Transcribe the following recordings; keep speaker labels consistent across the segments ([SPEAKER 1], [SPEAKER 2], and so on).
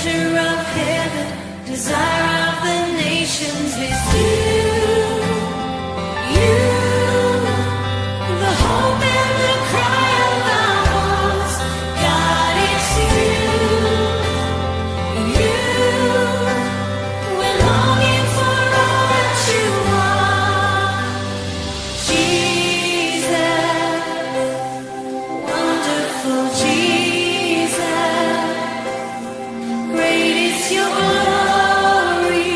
[SPEAKER 1] treasure of heaven, desire of the nations is you, the hope and the cry of our hearts. God, it's you, we're longing for all that you are. Jesus, wonderful Jesus, great is your glory.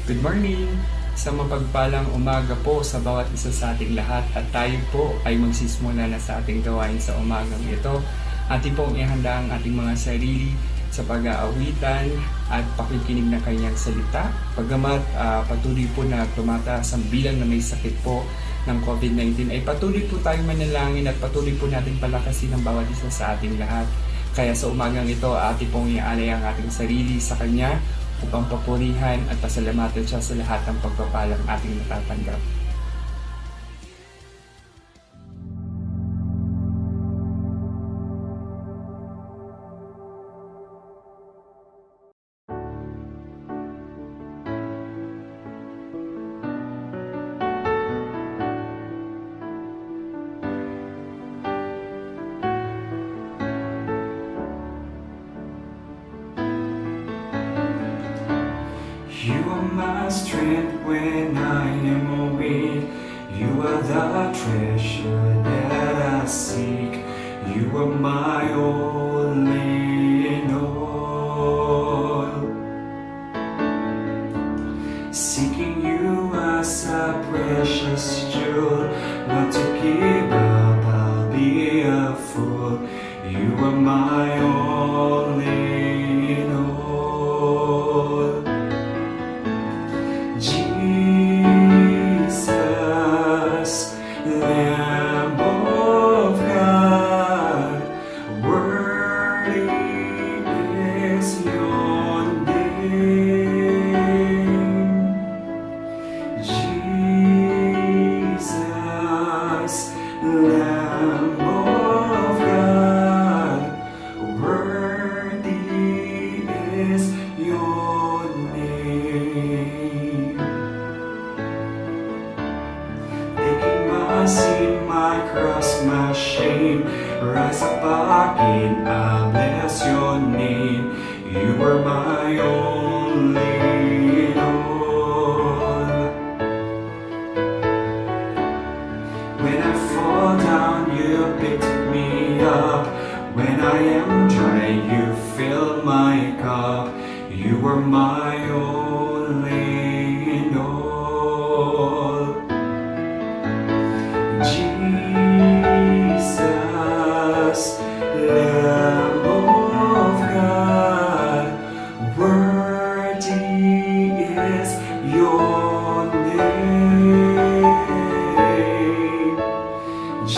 [SPEAKER 2] Good morning! Sa mapagpalang umaga po sa bawat isa sa ating lahat at tayo po ay magsisimula na sa ating gawain sa umagang ito. Ating pong ihanda ang ating mga sarili sa pag-aawitan at pakikinig ng kanyang salita. Pagamat patuloy po na tumataas ang bilang na may sakit po ng COVID-19 ay patuloy po tayong manalangin at patuloy po natin palakasin ang bawat isa sa ating lahat. Kaya sa umagang ito, ating pong iaalay ang ating sarili sa Kanya upang papurihan at pasalamatan siya sa lahat ng pagpapalang ating natatanggap.
[SPEAKER 3] You are my strength when I am weak. You are the treasure that I seek. You are my all in all. Seeking you as a precious jewel, not to give up, I'll be a fool. You are my all in all. Jesus, Lamb of God, worthy is your name. Jesus, Lamb of God, worthy is your name. Taking my sin, my cross, my shame, rise up again, I bless your name. You are my all in all. When I fall down, you pick me up. When I am dry, you fill my cup. You are my all in all. Jesus, Lamb of God, worthy is your name. Jesus,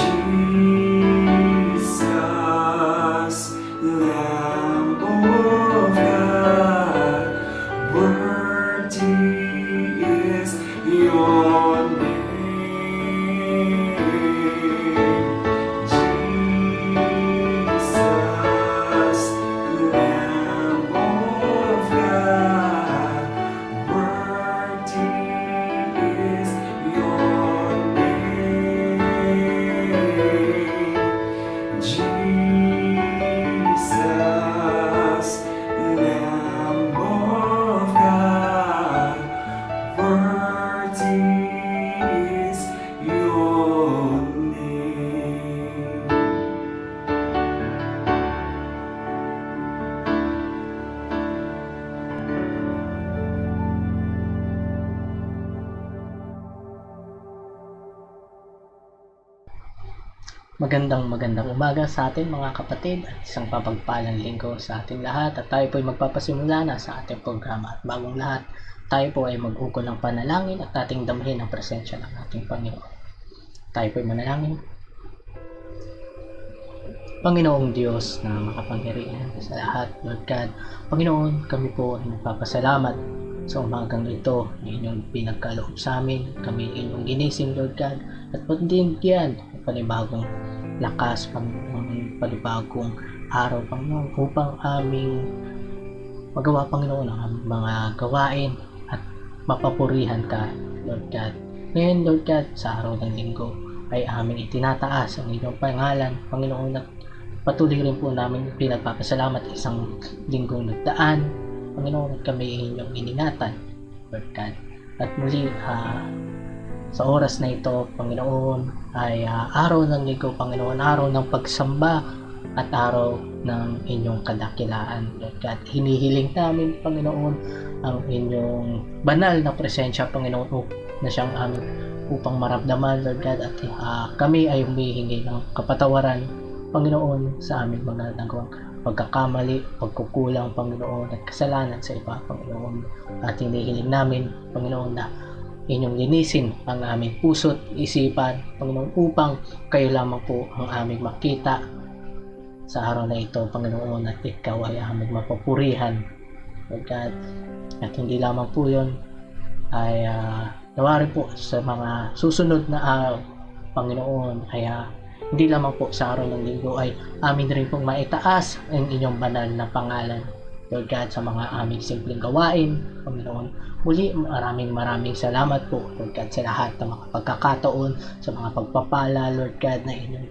[SPEAKER 3] Lamb of God, worthy is your name. Jesus, Lamb of God, worthy is your name. Jesus, Lamb of God, worthy is your name.
[SPEAKER 4] Magandang umaga sa atin mga kapatid at isang papagpalang linggo sa ating lahat at tayo po ay magpapasimula na sa ating programa at bagong lahat tayo po ay mag-ukol ng panalangin at ating damhin ang presensya ng ating Panginoon. Tayo po ay manalangin. Panginoong Diyos na makapangyarihan sa lahat, Lord God, Panginoon, kami po ay nagpapasalamat sa umagang ito na inyong pinagkaloob sa amin, kami inyong ginising, Lord God, at pagbigyan ng panibagong lakas, Panginoon, panibagong araw, Panginoon, upang aming magawa, Panginoon, ang aming mga gawain at mapapurihan ka, Lord God. Ngayon, Lord God, sa araw ng linggo ay aming itinataas ang inyong pangalan, Panginoon, at patuloy rin po namin pinagpapasalamat isang linggong nagdaan, Panginoon, at kami inyong iningatan, Lord God. At muli, sa oras na ito, Panginoon, ay araw ng linggo, Panginoon, araw ng pagsamba at araw ng inyong kadakilaan, Lord God. Hinihiling namin, Panginoon, ang inyong banal na presensya, Panginoon, na siyang aming upang maramdaman, Lord God, at kami ay humihingi ng kapatawaran, Panginoon, sa aming mga nagawang pagkakamali, pagkukulang, Panginoon, at kasalanan sa iba, Panginoon. At hinihiling namin, Panginoon, na inyong linisin ang aming puso't isipan, Panginoon, upang kayo lamang po ang aming makita sa araw na ito, Panginoon, at ikaw ay aming mapapurihan, Lord God. At hindi lamang po yun, ay nawari po sa mga susunod na araw, Panginoon, ay hindi lamang po sa araw ng linggo ay amin rin pong maitaas ang inyong banal na pangalan, Lord God, sa mga aming simpleng gawain, Panginoon. Muli, maraming salamat po, Lord God, sa lahat ng mga pagkakataon, sa mga pagpapala, Lord God, na inyong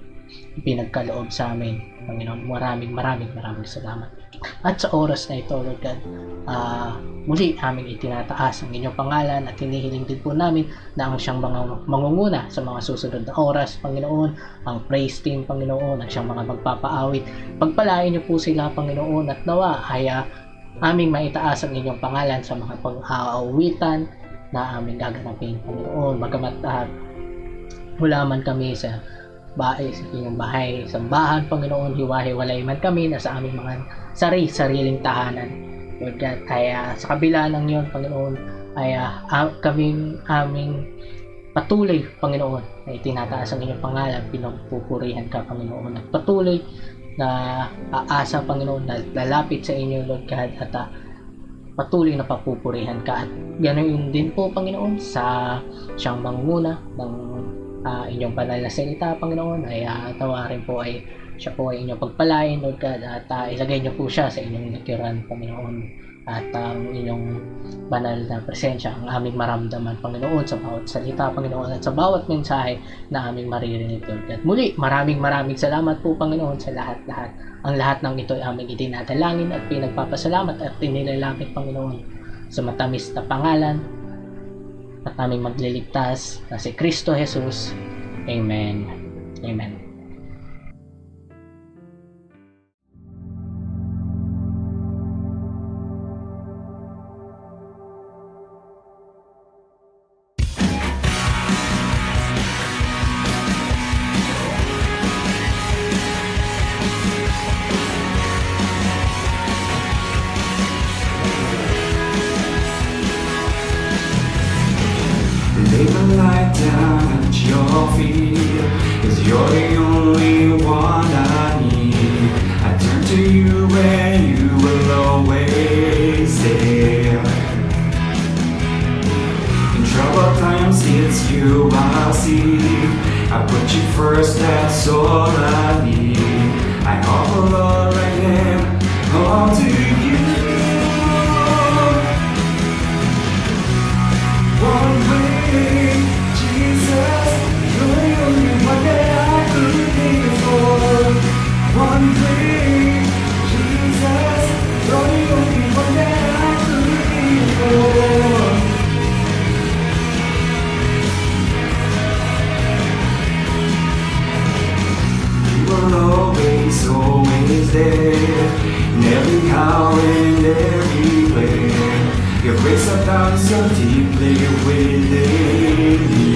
[SPEAKER 4] pinagkaloob sa amin, Panginoon. Maraming salamat. At sa oras na ito, Lord God, muli aming itinataas ang inyong pangalan at hinihiling din po namin na ang siyang mga mangunguna sa mga susunod na oras, Panginoon, ang praise team, Panginoon, ang siyang mga magpapaawit. Pagpalain niyo po sila, Panginoon, at nawa ay aming maitaas ang inyong pangalan sa mga pag-aawitan na aming gaganapin, Panginoon. Bagamat mula man kami sa inyong bahay, sambahan, Panginoon, hiwa-hiwalay man kami na sa aming mga sariling tahanan, Lord God, ay sa kabila ng yun, Panginoon, ay aming patuloy, Panginoon, na itinataas ang inyong pangalan, pinagpupurihan ka, Panginoon, at patuloy na aasa, Panginoon, na lalapit sa inyo, Lord God, at patuloy na papupurihan ka. At ganoon din po, Panginoon, sa siyang mangunguna ng inyong banal na salita, Panginoon, ay tawarin po ay siya po ay inyong pagpalain, Lord God, at ilagay niyo po siya sa inyong naturan, Panginoon, at ang inyong banal na presensya ang aming maramdaman, Panginoon, sa bawat salita, Panginoon, at sa bawat mensahe na aming maririnig, Lord God. Muli, maraming salamat po, Panginoon, sa lahat-lahat. Ang lahat ng ito ay aming itinadalangin at pinagpapasalamat at tinilalapit, Panginoon, sa matamis na pangalan at aming magliligtas na si Kristo Jesus. Amen. Amen.
[SPEAKER 3] Lay my light down at your feet, 'cause you're the only one I need. I turn to you and you will always there. In troubled times it's you I see. I put you first, that's all I need. I offer all I am, all to you. One way, Jesus, you're the only one that I could live for. One way, Jesus, you're the only one that I could live for. You are always there, in every hour and everywhere. Your grace abounds so deeply within me.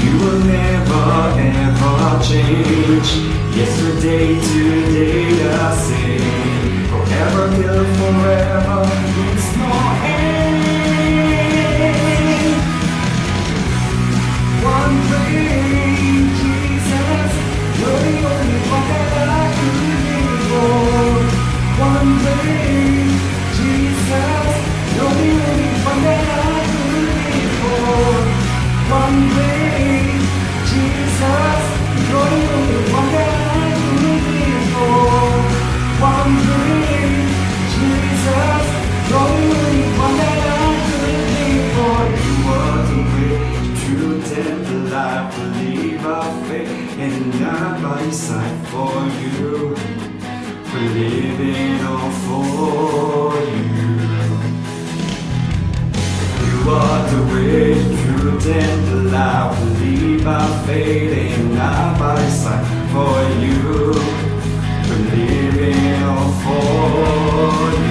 [SPEAKER 3] You will never ever change. Yesterday, today, the same. Forever till forever, it's no end. One way, Jesus, you're the only one that I could live for. One way, Jesus, you're the only one that I could live for. One way, Jesus, you're the only one that I could live for. One way, Jesus, you're the only one that I could live for. You are the way, the truth and the life. Believe our faith and not by sight for you. We're living all for you. You are the way, the truth, and the life. Believe by faith and not by sight for you. We're living all for you.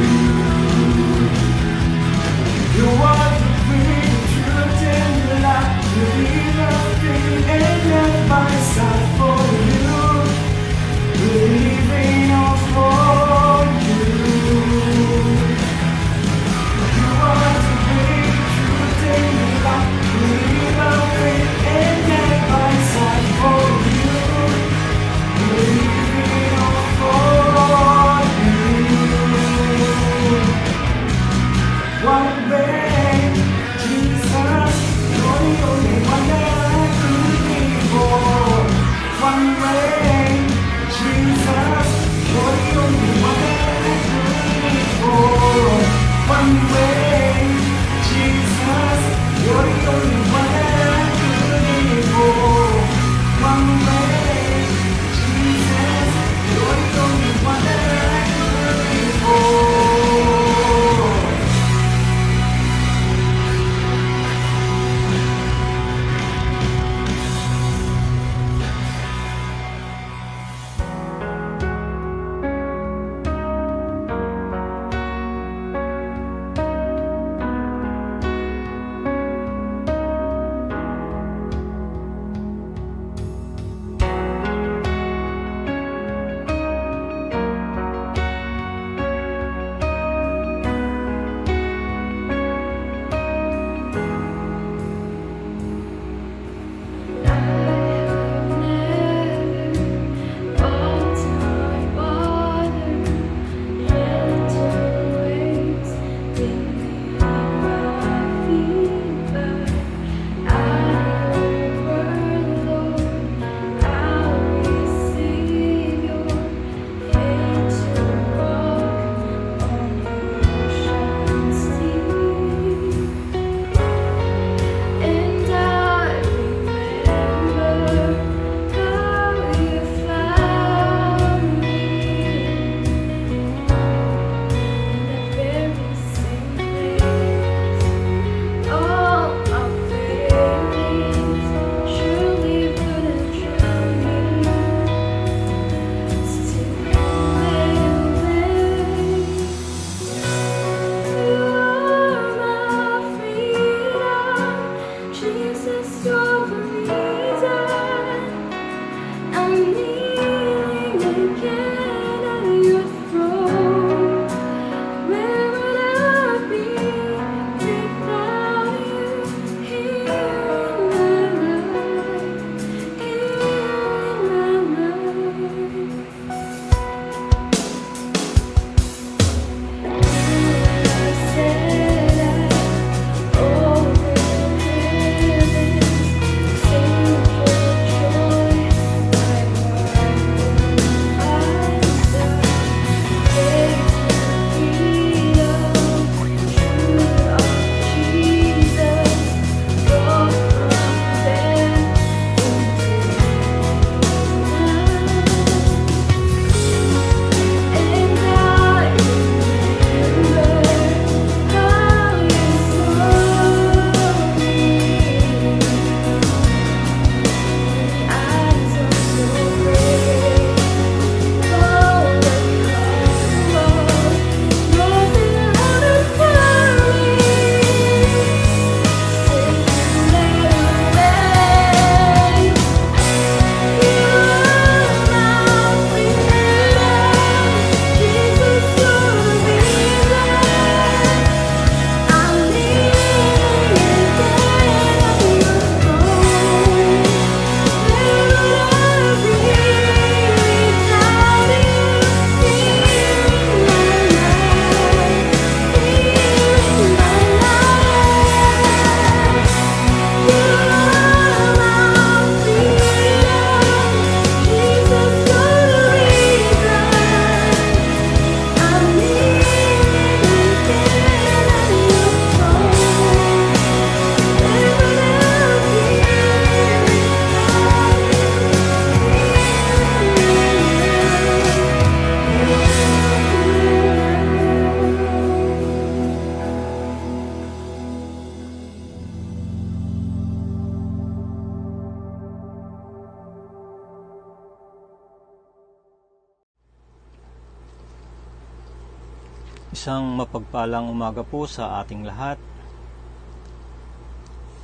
[SPEAKER 5] Isang mapagpalang umaga po sa ating lahat.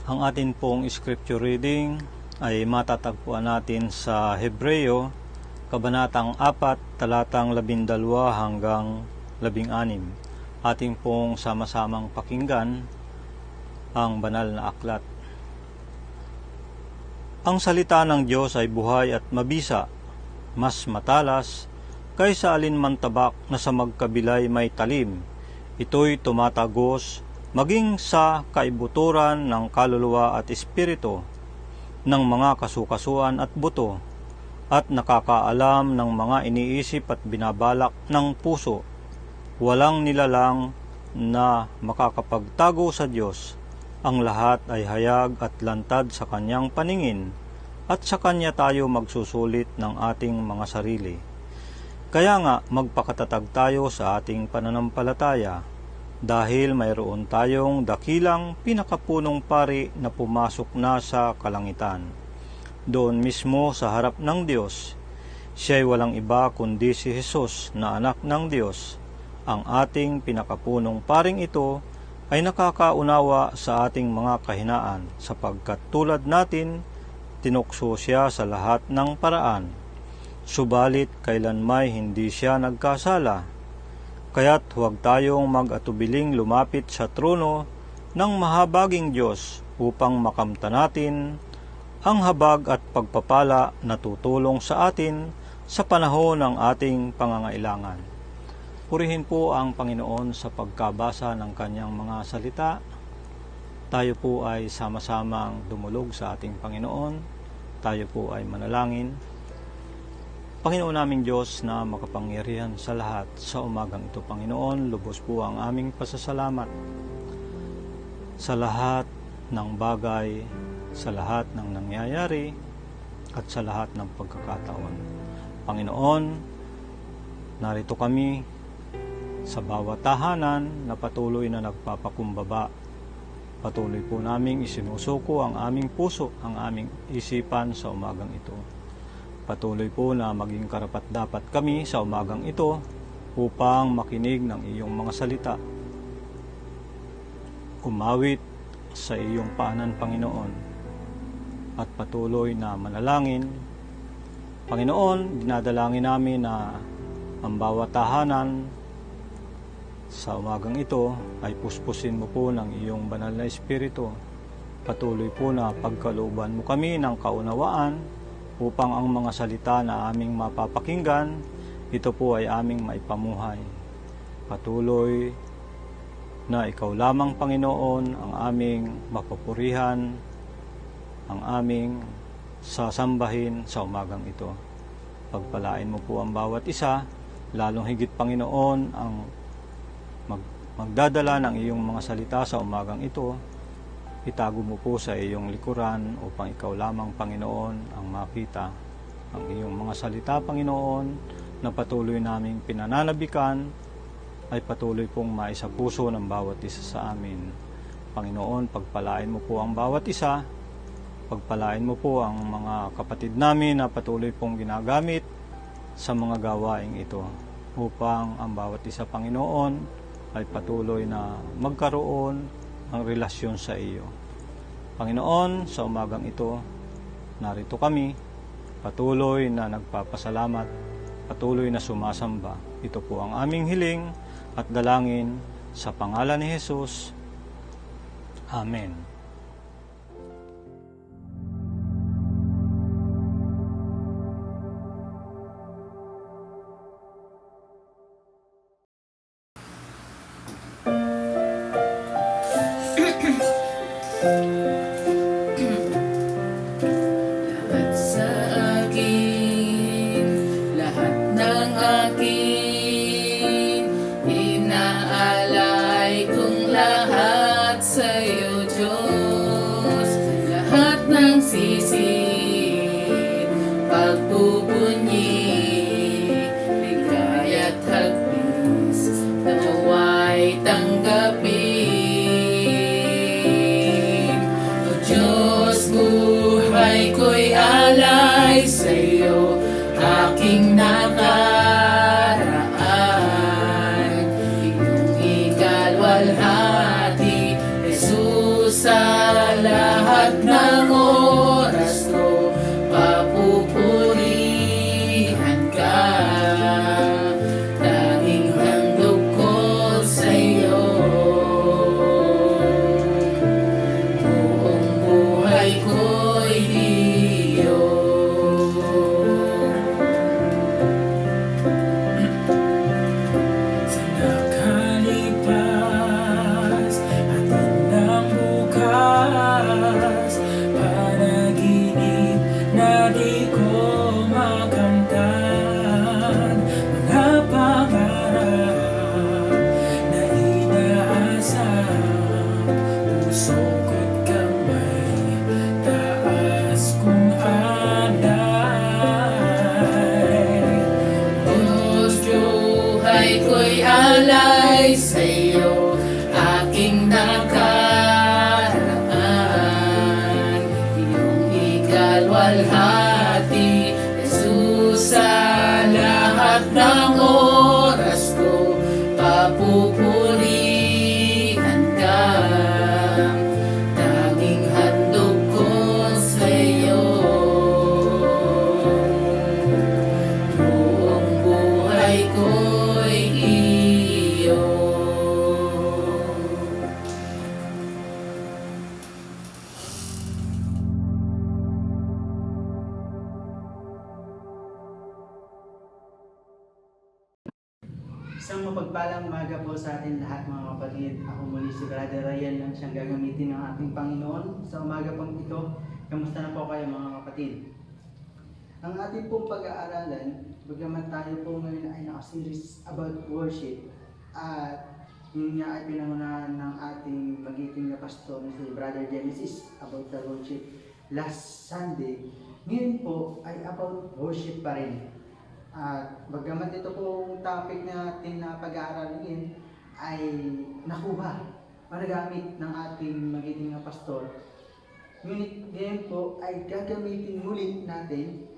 [SPEAKER 5] Ang atin pong scripture reading ay matatagpuan natin sa Hebreo, Kabanatang 4, talatang 12 hanggang 16. Ating pong sama-samang pakinggan ang banal na aklat. Ang salita ng Diyos ay buhay at mabisa, mas matalas kaysa alinman tabak na sa magkabilay may talim. Ito'y tumatagos maging sa kaibuturan ng kaluluwa at espiritu, ng mga kasukasuan at buto, at nakakaalam ng mga iniisip at binabalak ng puso. Walang nilalang na makakapagtago sa Diyos. Ang lahat ay hayag at lantad sa Kanyang paningin, at sa Kanya tayo magsusulit ng ating mga sarili. Kaya nga magpakatatag tayo sa ating pananampalataya, dahil mayroon tayong dakilang pinakapunong pari na pumasok na sa kalangitan. Doon mismo sa harap ng Diyos, siya'y walang iba kundi si Jesus na anak ng Diyos. Ang ating pinakapunong paring ito ay nakakaunawa sa ating mga kahinaan, sapagkat tulad natin, tinukso siya sa lahat ng paraan. Subalit kailanmay hindi siya nagkasala. Kaya't huwag tayong mag-atubiling lumapit sa trono ng mahabaging Diyos upang makamta natin ang habag at pagpapala na tutulong sa atin sa panahon ng ating pangangailangan. Purihin po ang Panginoon sa pagkabasa ng Kanyang mga salita. Tayo po ay sama-samang dumulog sa ating Panginoon. Tayo po ay manalangin. Panginoon naming Diyos na makapangyarihan sa lahat, sa umagang ito, Panginoon, lubos po ang aming pasasalamat sa lahat ng bagay, sa lahat ng nangyayari, at sa lahat ng pagkakataon. Panginoon, narito kami sa bawat tahanan na patuloy na nagpapakumbaba. Patuloy po naming isinusuko ang aming puso, ang aming isipan sa umagang ito. Patuloy po na maging karapat-dapat kami sa umagang ito upang makinig ng iyong mga salita. Umawit sa iyong paanan, Panginoon, at patuloy na manalangin. Panginoon, dinadalangin namin na ang bawat tahanan sa umagang ito ay puspusin mo po ng iyong banal na espiritu. Patuloy po na pagkalooban mo kami ng kaunawaan upang ang mga salita na aming mapapakinggan, ito po ay aming maipamuhay. Patuloy na ikaw lamang, Panginoon, ang aming mapupurihan, ang aming sasambahin sa umagang ito. Pagpalain mo po ang bawat isa, lalong higit, Panginoon, ang magdadala ng iyong mga salita sa umagang ito. Itago mo po sa iyong likuran upang ikaw lamang, Panginoon, ang makita. Ang iyong mga salita, Panginoon, na patuloy naming pinananabikan ay patuloy pong maisapuso ng bawat isa sa amin. Panginoon, pagpalain mo po ang bawat isa. Pagpalain mo po ang mga kapatid namin na patuloy pong ginagamit sa mga gawaing ito upang ang bawat isa, Panginoon, ay patuloy na magkaroon ang relasyon sa iyo. Panginoon, sa umagang ito, narito kami, patuloy na nagpapasalamat, patuloy na sumasamba. Ito po ang aming hiling at dalangin sa pangalan ni Jesus. Amen.
[SPEAKER 1] Lahat sa akin, lahat ng akin, inaalay kong lahat sa'yo, Diyos. Lahat ng sisi, pagbubunyi, ligaya't hagpis, nawa'y tanggapin. O Diyos, buhay ko'y alay sa'yo, aking nakaraan. Iyong
[SPEAKER 6] Lagi ko makamtan mga pangarap na inaasam. Puso ko't kamay, taas kong alay.
[SPEAKER 7] Diyos, buhay ko'y alay sa'yo, aking nakaraan. Iyong ikalwalhati, Jesus, sa lahat ng oras ko, papupurihan ka. Tanging handog ko sa'yo, buong buhay ko'y iyo.
[SPEAKER 8] Isang mapagpalang umaga po sa atin lahat mga kapatid. Ako muli si Brother Ryan lang siyang gagamitin ng ating Panginoon sa umaga pong ito. Kamusta na po kayo mga kapatid? Ang ating pong pag-aaralan, bagaman tayo po ngayon ay naka-series about worship at yun nga ay pinangunahan ng ating magiting na pastor na si Brother Genesis about the worship last Sunday. Ngayon po ay about worship pa rin. At bagaman ito pong topic natin na pag-aaralin ay nakuha, managamit ng ating magiting na pastor. Ngunit ngayon po ay gagamitin muli natin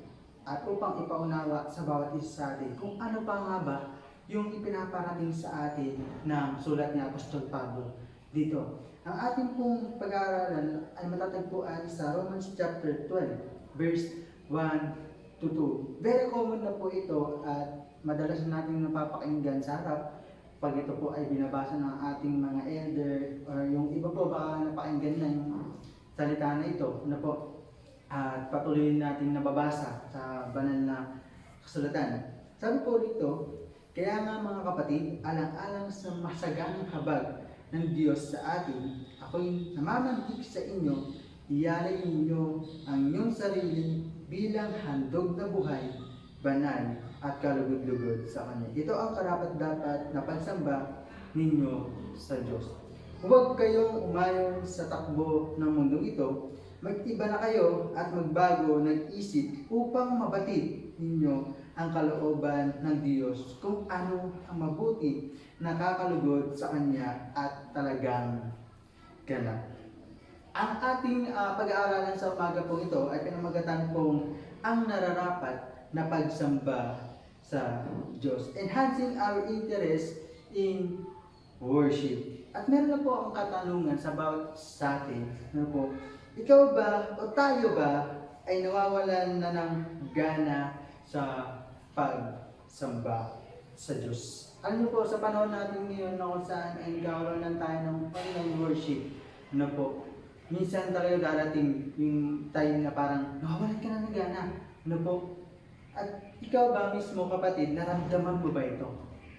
[SPEAKER 8] at upang ipaunawa sa bawat isa sa atin kung ano pa nga ba yung ipinaparating sa atin ng sulat ni Apostol Pablo dito. Ang ating pong pag-aaralan ay matatagpuan sa Romans chapter 12, verse 1 to 2. Very common na po ito at madalas natin napapakinggan sa harap pag ito po ay binabasa ng ating mga elder or yung iba po baka napakinggan na yung salita na ito na po at patuloy natin nababasa sa banal na kasulatan. Sabi po dito, kaya nga mga kapatid, alang-alang sa masaganang habag ng Diyos sa atin, ako'y namamanhik sa inyo, iyalay ninyo ang inyong sarili bilang handog na buhay, banal at kalugod-lugod sa Kanya. Ito ang karapat-dapat na pagsamba ninyo sa Diyos. Huwag kayong umayon sa takbo ng mundong ito, mag-iba na kayo at magbago ng isip upang mabatid ninyo ang kalooban ng Diyos kung ano ang mabuti, nakakalugod sa Kanya at talagang ganap. Ang ating pag-aaralan sa umaga po ito ay pinamagatan pong ang nararapat na pagsamba sa Diyos, enhancing our interest in worship. At meron na po ang katanungan sa bawat sa atin, ano po, ikaw ba o tayo ba ay nawawalan na ng gana sa pagsamba sa Diyos? Alam niyo po, sa panahon natin ngayon na kung saan ay nagkakaroon tayo ng online worship, ano po, minsan talaga darating yung time na parang nawawalan ka na ng gana. Ano po? At ikaw ba mismo kapatid, naramdaman mo ba ito?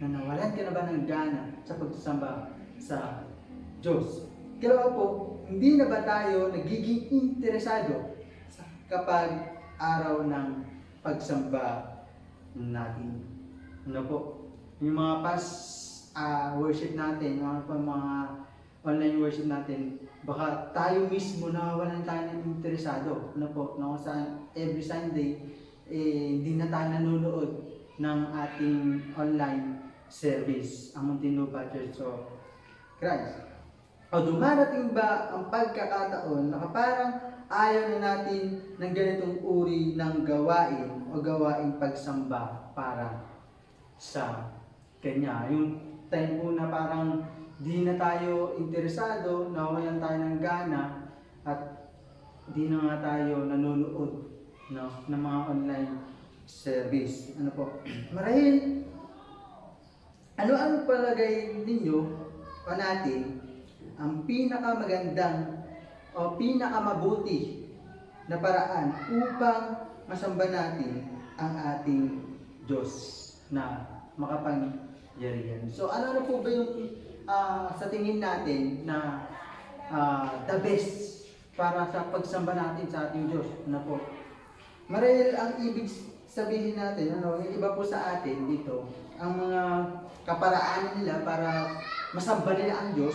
[SPEAKER 8] Na nawalan ka na ba ng gana sa pagsasamba sa Diyos? Kaya po, hindi na ba tayo nagiging interesado kapag araw ng pagsamba natin? Ano po? Yung mga past worship natin, yung mga online worship natin, baka tayo mismo nawawalan tayo ng interesado. Ano po, na kung saan every Sunday, hindi na tayo nanonood ng ating online service, ang Muntinlupa Church of Christ. O dumarating ba ang pagkakataon na parang ayaw na natin ng ganitong uri ng gawain o gawaing pagsamba para sa Kanya? Yung time po na parang di na tayo interesado, nawawalan tayo ng gana, at di na nga tayo nanonood ng mga online service. Ano po? Marahil, ano-ano palagay ninyo o natin ang pinakamagandang o pinakamabuti na paraan upang masamba natin ang ating Diyos na makapangyarihan? So ano po ba yung sa tingin natin na the best para sa pagsamba natin sa ating Diyos? Ano po? Marahil ang ibig sabihin natin, yung iba po sa atin dito, ang mga kaparaanan nila para masamba nila ang Diyos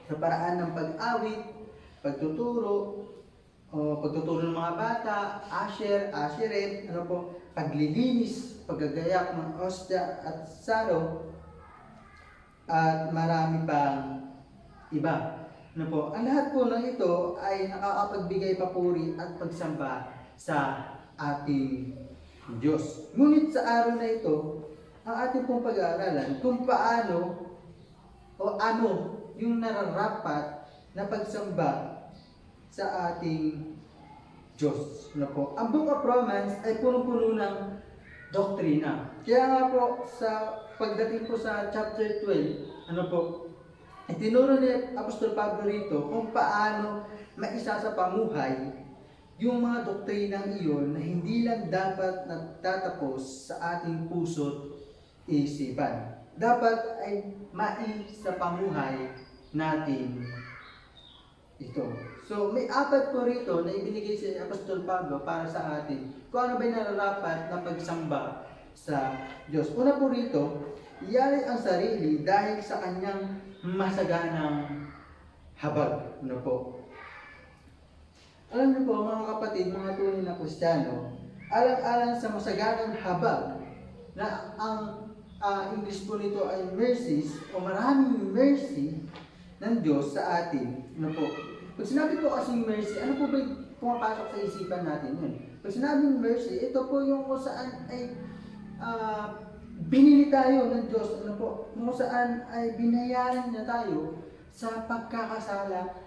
[SPEAKER 8] sa paraan ng pag-awit, pagtuturo, o pagtuturo ng mga bata, asheret, paglilinis, paggagayak ng ostya at saro, at marami pang iba. Ang lahat po ng ito ay nakakapagbigay papuri at pagsamba sa ating Diyos. Ngunit sa araw na ito, ang ating pong pag-aaralan kung paano o ano yung nararapat na pagsamba sa ating Diyos. Ang Book of Romans ay punong-puno ng doktrina. Kaya nga po, sa pagdating po sa chapter 12, itinuro ni Apostol Pablo rito kung paano maisasapamuhay yung mga doktrinang iyon na hindi lang dapat nagtatapos sa ating puso't isipan. Dapat ay maisapamuhay natin ito. So, may apat po rito na ibinigay si Apostol Pablo para sa atin kung ano ba yung nararapat na pagsamba sa Diyos. Una po rito, iyari ang sarili dahil sa kanyang masaganang habag. Alam niyo po mga kapatid, mga tunay na Kristiyano, alang-alang sa masaganang habag na ang English po nito ay mercies o maraming mercy ng Diyos sa atin. Pag sinabi po kasing mercy, ano po ba yung pumapasok sa isipan natin yun? Pag sinabing mercy, ito po yung kung saan ay binili tayo ng Diyos, kung saan ay binayaran niya tayo sa pagkakasala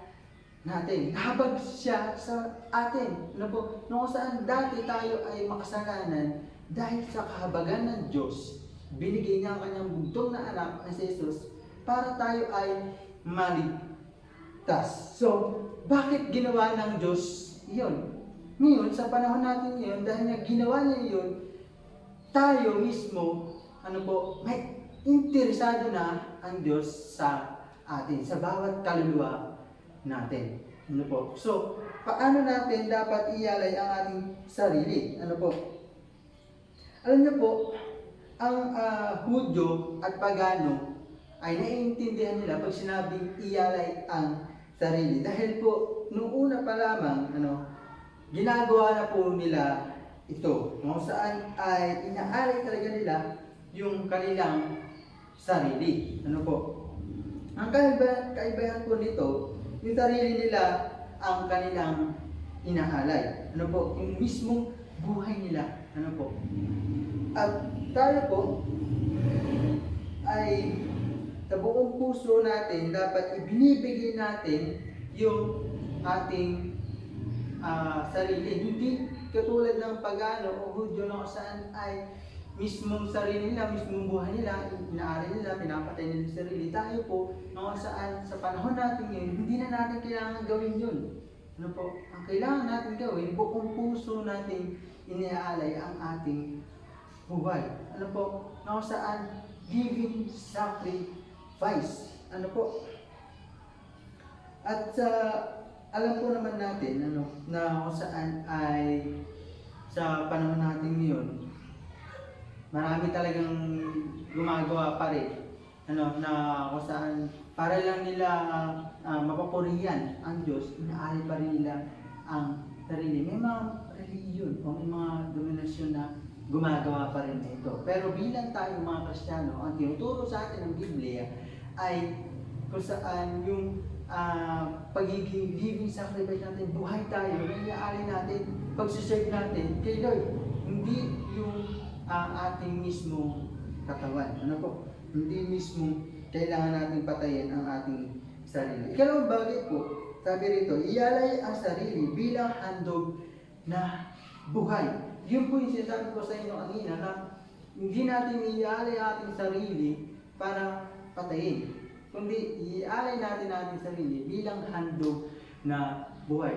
[SPEAKER 8] natin. Nahabag siya sa atin. Kung saan dati tayo ay makasalanan dahil sa kahabagan ng Diyos, binigay niya ang kanyang bugtong na anak na si Jesus para tayo ay maligtas. So, bakit ginawa ng Diyos iyon? Ngayon, sa panahon natin ngayon, dahil niya ginawa niya iyon, tayo mismo, may interesado na ang Diyos sa atin, sa bawat kaluluwa natin. So, paano natin dapat ialay ang ating sarili? Alam niyo po, ang Hudyo at Pagano ay naiintindihan nila pag sinabing ialay ang sarili. Dahil po, nung una pa lamang, ginagawa na po nila ito. Kung saan ay inaalay talaga nila yung kanilang sarili. Ang kaibahan po nito, yung sarili nila ang kanilang inaalay. Yung mismong buhay nila. At tayo po ay sa buong puso natin dapat ibinibigay natin yung ating sarili. Hindi katulad ng Pagano o Hudyo na saan ay mismong sarili nila, mismong buhay nila, inaaral nila, pinapatay nila yung sarili. Tayo po, saan sa panahon natin ngayon, hindi na natin kailangan gawin yun. Ang kailangan natin gawin, buong puso natin iniaalay ang ating buhay. Saan living sacrifice. At alam po naman natin na kung saan ay sa panahon natin ngayon, marami talagang gumagawa pa rin na kung saan para lang nila mapapurihan ang Diyos, inaari pa rin nila ang sarili. May mga reliyon o may mga dominasyon na gumagawa pa rin ito. Pero bilang tayo mga Kristiyano, ang tinuturo sa atin ng Biblia ay kung saan yung pagiging living sacrifice natin, buhay tayo, nangyayari natin, pagsiserve natin kay Lord. Hindi yung ating mismong katawan. Hindi mismo kailangan natin patayin ang ating sarili. Ikalawang bagay po, sabi rito, ialay ang sarili bilang handog na buhay. Yun po yung sinasabi ko sa inyo kanina na hindi natin ialay ang ating sarili para patayin, kundi ialay natin ang ating sarili bilang handog na buhay.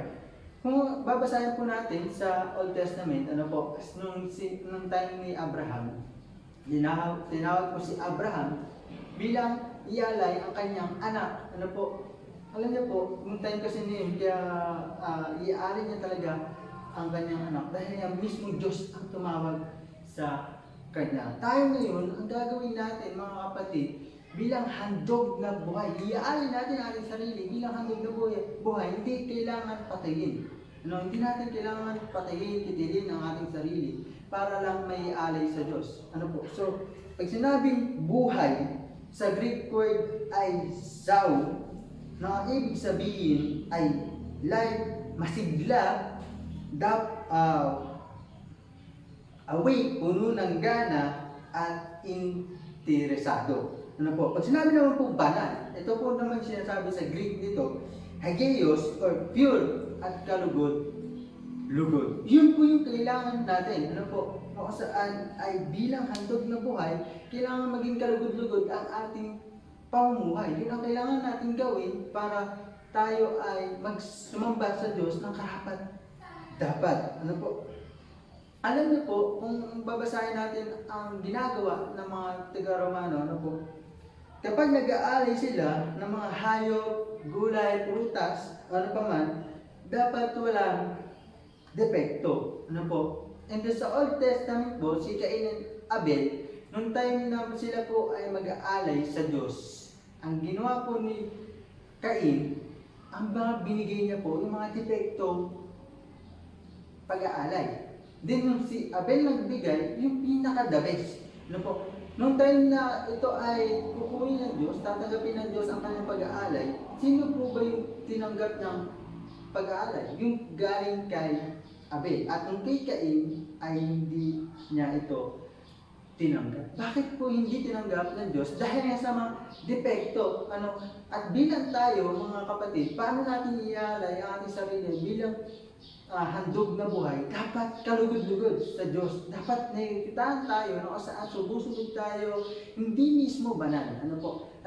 [SPEAKER 8] Kung babasahin po natin sa Old Testament, nung time ni Abraham, tinawag po si Abraham bilang ialay ang kanyang anak. Alam niyo po, nung time kasi niya, kaya ialay niya talaga ang kanyang anak dahil ang mismong Diyos ang tumawag sa kanya. Tayo ngayon, ang gagawin natin mga kapatid, bilang handog na buhay, iaalin natin ang ating sarili bilang handog na buhay, hindi kailangan patayin. Hindi natin kailangan patayin, titilin ang ating sarili para lang may alay sa Diyos. So, pag sinabing buhay, sa Greek word ay zao, na ang ibig sabihin ay life, masigla, awake, puno ng gana, at interesado. Pag sinabi naman po banal, ito po naman sinasabi sa Greek dito, hagios or pure at kalugod-lugod. Yun po yung kailangan natin. Kung saan ay bilang handog na buhay, kailangan maging kalugod-lugod ang ating pamumuhay. Yun ang kailangan natin gawin para tayo ay magsumamba sa Diyos ng karapat dapat. Alam niyo po, kung babasahin natin ang ginagawa ng mga taga-Romano, kapag nag-aalay sila ng mga hayop, gulay, prutas, dapat walang depekto. And sa Old Testament po, si Cain and Abel, nung time na sila po ay mag-aalay sa Diyos, ang ginawa po ni Cain, ang mga binigay niya po, yung mga depekto pag-aalay. Then nung si Abel nagbigay, yung pinaka-the best. Nung time na ito ay kukunin ng Diyos, tatanggapin ng Diyos ang kanyang pag-aalay, sino po ba yung tinanggap ng pag-aalay? Yung galing kay Abel. At nung kay Cain ay hindi niya ito tinanggap. Bakit po hindi tinanggap ng Diyos? Dahil nga sa mga depekto. At bilang tayo, mga kapatid, paano natin ialay ang ating sarili bilang handog na buhay? Dapat kalugod-lugod sa Diyos. Dapat nakikitaan tayo na kung saan sumusunod tayo, hindi mismo banal.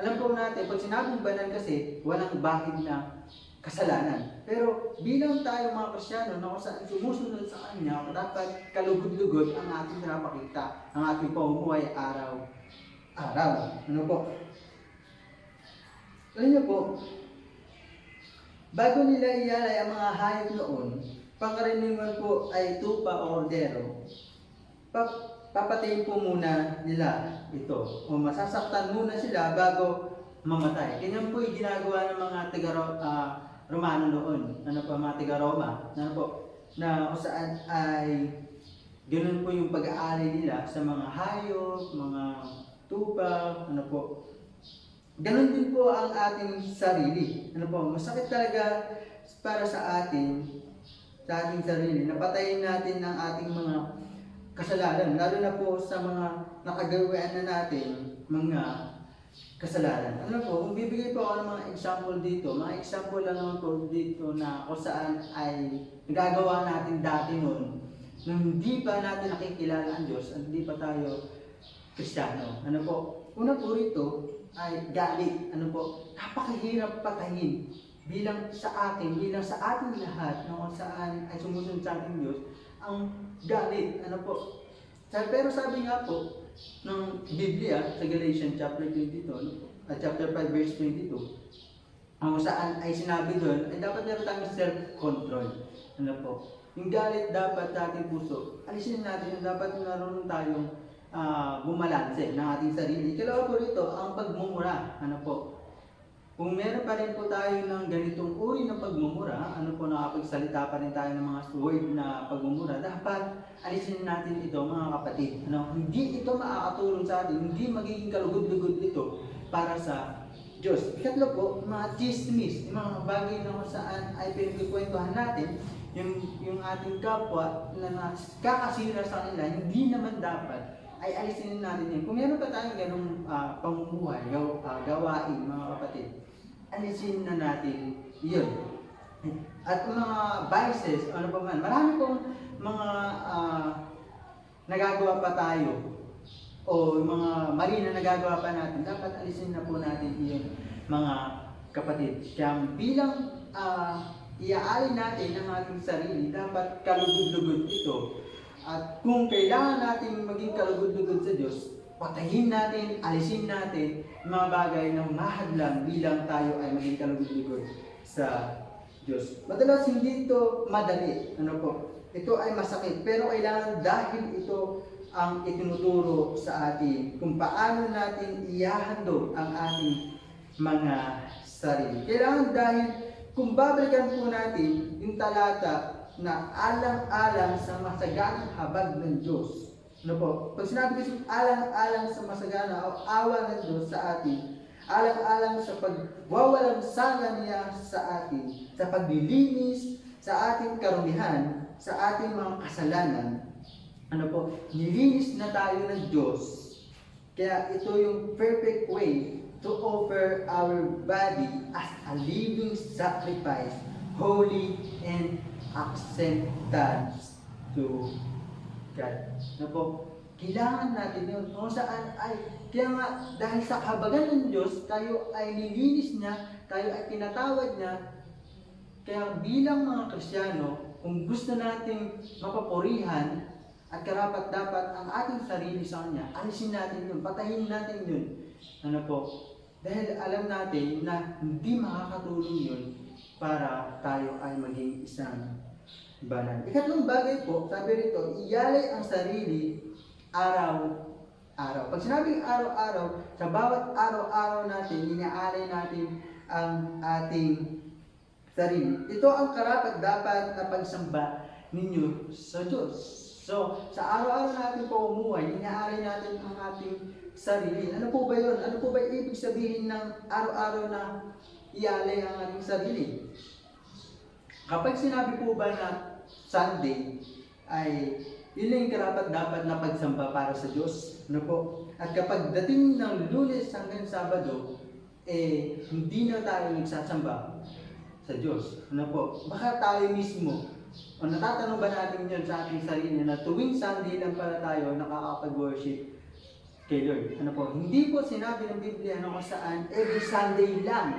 [SPEAKER 8] Alam po natin, pag sinabing banal kasi, walang bahid na kasalanan. Pero bilang tayo mga Kristiyano na kung saan sumusunod sa Kanya, dapat kalugod-lugod ang ating pinapakita, ang ating pamumuhay araw-araw. Alam niyo po, bago nila ialay ang mga hayop noon, pangkaraniwan po ay tupa o ordero, papatayin po muna nila ito. O masasaktan muna sila bago mamatay. Ganyan po yung ginagawa ng mga Romano noon, mga taga-Roma, na kung saan ay ganun po yung pag-aalay nila sa mga hayop, mga tupa, ganun din po ang ating sarili. Masakit talaga para sa ating sarili, napatayin natin ang ating mga kasalanan, lalo na po sa mga nakagawian na natin, mga kasalanan. Kung bibigay po ako ng mga example dito, mga example lang naman po dito na kung saan ay nagagawa natin dati noon, nung hindi pa natin nakikilala ang Diyos at hindi pa tayo Kristiyano. Una po rito ay galit. Napakahirap patayin bilang sa atin, bilang sa ating lahat na kung saan ay sumusunod sa ating Diyos, ang galit. Pero sabi nga po, ng Biblia sa Galatians chapter 22, chapter 5 verse 22, kung saan ay sinabi doon ay dapat meron tayong self-control. Yung galit dapat sa ating puso, alisin natin, dapat meron tayong bumalanse ng ating sarili. Ikalawa po rito, ang pagmumura. Kung meron pa rin po tayo ng ganitong uri ng pagmumura, nakapagsalita pa rin tayo ng mga word na pagmumura, dapat alisin natin ito mga kapatid. Hindi ito makakatulong sa atin, hindi magiging kalugod-lugod ito para sa Diyos. Ikatlo po, mga chismis, yung mga bagay na kung saan ay pinagkikwentuhan natin, yung ating kapwa na nakakasira sa kanila, hindi naman dapat ay alisin natin yun. Kung meron pa tayong ganung pamumuhay, gawain mga kapatid, alisin na natin yun. At mga vices, marami pong mga nagagawa pa tayo o mga mali na nagagawa pa natin, dapat alisin na po natin yun mga kapatid. Kaya bilang iaalin natin ang ating sarili, dapat kalugod-lugod ito. At kung kailangan natin maging kalugod-lugod sa Diyos, patayin natin, alisin natin mga bagay na mahadlang bilang tayo ay maging kalugod-lugod sa Diyos. Madalas hindi ito madali. ito ay masakit, pero kailangan dahil ito ang itinuturo sa atin kung paano natin ihahandog ang ating mga sarili. Kailangan dahil kung babalikan po natin yung talata na alang-alang sa masaganang habag ng Diyos. Ano po? Pag sinabi ko alang-alang sa masagana o awa ng Diyos sa atin, alang-alang sa pagwawalang sala niya sa atin, sa paglilinis sa ating karumihan, sa ating mga kasalanan, ano po, nilinis na tayo ng Diyos. Kaya ito yung perfect way to offer our body as a living sacrifice, holy and acceptance to God. Ano po, kailangan natin yun. Kung saan ay, kaya nga, dahil sa kahabagan ng Diyos, tayo ay nilinis niya, tayo ay pinatawad niya. Kaya bilang mga Kristiyano, kung gusto nating mapapurihan at karapat dapat ang ating sarili sa Kanya, alisin natin yun, patayin natin yun. Ano po? Dahil alam natin na hindi makakatulong yun para tayo ay maging isang banal. Ikatlong bagay po, sabi rito, iyalay ang sarili araw-araw. Pag sinabing araw-araw, sa bawat araw-araw natin, inaalay natin ang ating sarili. Ito ang karapat dapat na pagsamba ninyo sa Diyos. So, sa araw-araw natin po umuhay, inaalay natin ang ating sarili. Ano po ba yun? Ano po ba ibig sabihin ng araw-araw na ialay ang ating sarili? Kapag sinabi po ba na Sunday, ay yun lang yung karapat dapat na pagsamba para sa Diyos. Ano po? At kapag dating ng Lunes hanggang Sabado, hindi na tayo nagsasamba sa Diyos. Ano po? Baka tayo mismo, o natatanong ba natin yun sa ating sarili na tuwing Sunday lang pala tayo nakakapag-worship kay Lord? Ano po? Hindi po sinabi ng Biblia na kung saan every Sunday lang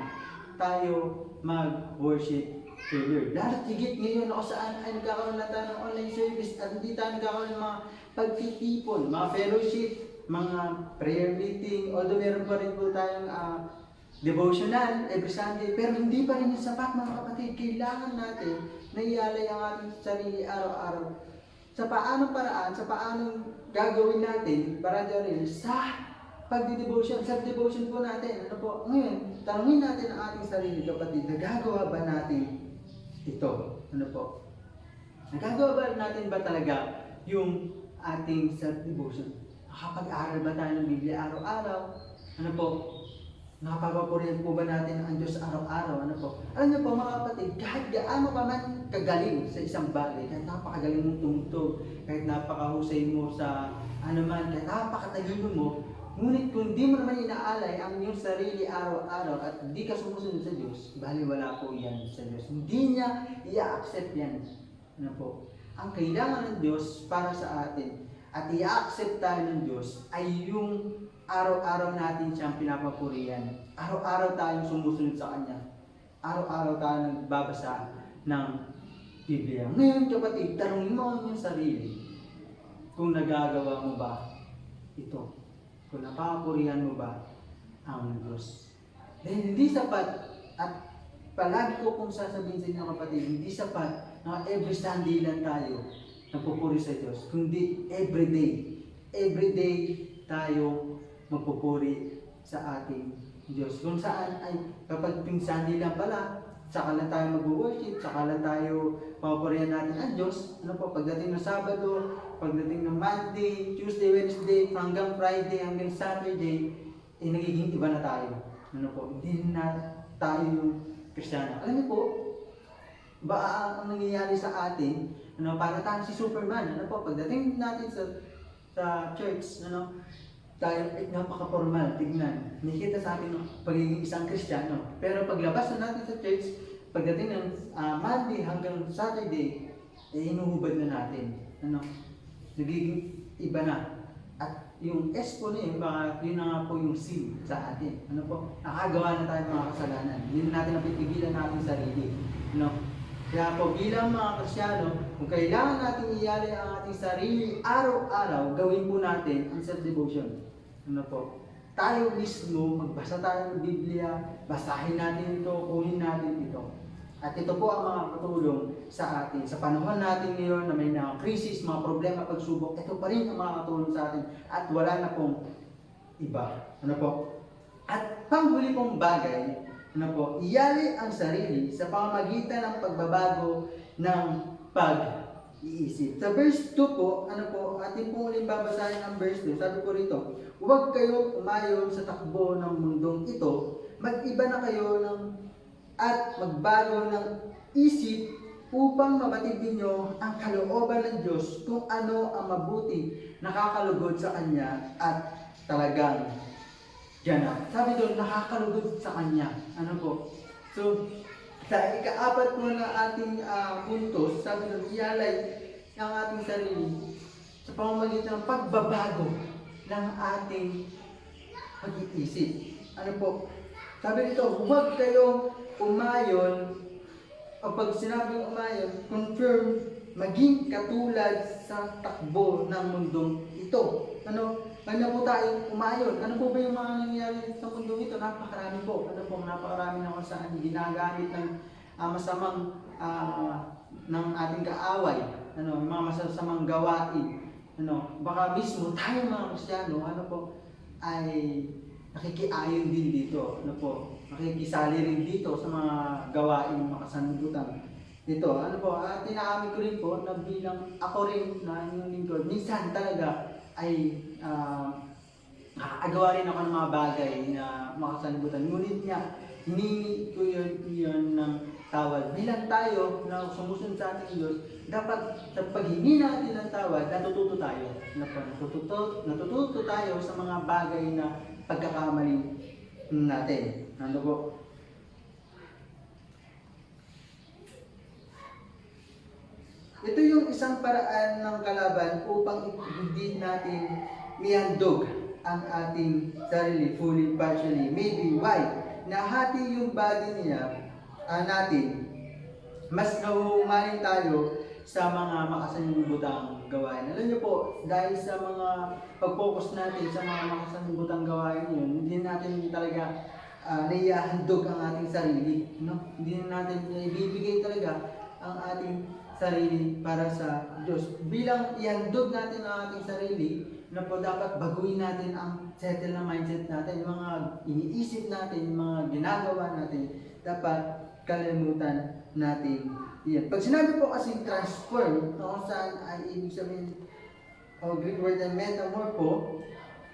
[SPEAKER 8] tayo mag-worship kay Lord. Lalo higit ngayon na kung saan ay nagkakaroon na tayo ng online service at hindi tayo nagkakaroon ng mga pagtitipon, mga fellowship, mga prayer meeting, although meron pa rin po tayong devotional every Sunday, pero hindi pa rin yung sapat mga kapatid. Kailangan natin na ialay ang ating sarili araw-araw. Sa paanong paraan, sa paanong gagawin natin, Brother Ariel, sa pagdi-devotion, sa devotion po natin. Ano po? Ngayon, tanungin natin ang ating sarili kapatid, nagagawa ba natin ito? Ano po? Nagagawa ba natin ba talaga yung ating self-devotion? Nakapag-aral ba tayo ng Biblia araw-araw? Ano po? Nakapapapurihan po ba natin ang Diyos araw-araw? Ano po? Alam niyo po mga kapatid, kahit gaano pa man kagaling sa isang bagay, kahit napakagaling mong tumutog, kahit napakahusay mo sa kahit napakatalino mo, ngunit kung di mo naman inaalay ang iyong sarili araw-araw at hindi ka sumusunod sa Diyos, baliwala po yan sa Diyos. Hindi niya i-accept yan. Ano po? Ang kailangan ng Diyos para sa atin at i-accept tayo ng Diyos ay yung araw-araw natin siyang pinapapurihan. Araw-araw tayong sumusunod sa Kanya. Araw-araw tayo nagbabasa ng Biblia. Ngayon kapatid, tanungin mo ang iyong sarili kung nagagawa mo ba ito. Kung napapurihan mo ba ang Diyos. Dahil hindi sapat, at palagi ko kung sasabihin sa inyo kapatid, hindi sapat na every Sunday lang tayo nagpupuri sa Diyos, kundi everyday. Everyday tayo magpupuri sa ating Diyos. Kung saan ay kapag Sunday lang pala, saka lang tayo mag-worship, saka lang tayo papurihan natin ang Diyos. Ano po, pagdating ng Sabado, pagdating ng Monday, Tuesday, Wednesday, hanggang Friday, hanggang Saturday, nagiging iba na tayo. Ano po, hindi na tayo yung Kristiyano. Alam niyo po, ba ang nangyayari sa atin, para tayong si Superman, pagdating natin sa church, tayo ay napaka-formal, tignan. Nakikita sa atin pagiging isang Kristiyano. Pero paglabas na natin sa church, pagdating ng Monday hanggang Saturday, hinuhubad na natin. Nagiging iba na. At yung S po na yun, baka yun na nga po yung sin sa atin. Nakagawa na tayo ng mga kasalanan. Hindi na natin napipigilan natin sarili. Kaya po bilang mga Kristiyano, kung kailangan natin iyalay ang ating sarili araw-araw, gawin po natin ang self-devotion. Tayo mismo, magbasa tayo ng Biblia, basahin natin ito, kunin natin ito. At ito po ang mga katulong sa atin. Sa panahon natin ngayon na may mga krisis, mga problema, pagsubok, ito pa rin ang mga katulong sa atin. At wala na pong iba. Ano po? At panghuli pong bagay, ano po, iyali ang sarili sa pamamagitan ng pagbabago ng pag-iisip. Sa verse 2 po, ano po, atin pong ulit babasahin ang verse 2. Sabi ko rito, huwag kayong umayon sa takbo ng mundong ito, mag-iba na kayo at magbago ng isip upang mabatid ninyo ang kalooban ng Diyos kung ano ang mabuti, nakakalugod sa Kanya at talagang ganap. Sabi doon, nakakalugod sa Kanya. Ano po? So, sa ika-apat po na ating puntos, sabi doon, iyalay ang ating sarili sa pamamagitan ng pagbabago ng ating pag-iisip. Ano po? Sabi dito, huwag kayong umayon, o pag sinabing umayon, confirm, maging katulad sa takbo ng mundong ito. Ano po tayo umayon? Ano po ba yung mga nangyayari sa mundong ito? Napakarami po. Ano po, napakarami na kung saan ginagamit ng masamang ng ating kaaway. Ano, mga masasamang gawain. Ano, baka mismo tayo mga Kristiyano, ano po, ay nakikiayon din dito, ano po, nakikisali rin dito sa mga gawain makasanlibutan. Dito, ano po, tinaamin ko rin po na bilang ako rin na inyong lingkod, minsan talaga ay nakakagawa rin ako ng mga bagay na makasanlibutan. Ngunit nga, hiningi ko yun ng tawad. Bilang tayo na sumusunod sa ating Diyos, dapat sa paghingi natin ng tawad, natututo tayo. Natututo tayo sa mga bagay na pagkakamali natin. Ano po? Ito yung isang paraan ng kalaban upang hindi natin mihandog ang ating sarili fully, partially, maybe why? Nahati yung body niya natin, mas nahuhumaling tayo sa mga makasanibutang gawain. Alam niyo po, dahil sa mga pag-focus natin sa mga makasanibutang gawain yun, hindi natin talaga naihahandog ang ating sarili. No? Hindi natin ibibigay talaga ang ating sarili para sa Diyos. Bilang ihandog natin ang ating sarili, na po dapat baguhin natin ang settle na mindset natin, yung mga iniisip natin, yung mga ginagawa natin, dapat kalimutan natin yan. Pag sinabi po kasing transform, kung saan ay ibig sabihin, Greek word na metamorpho,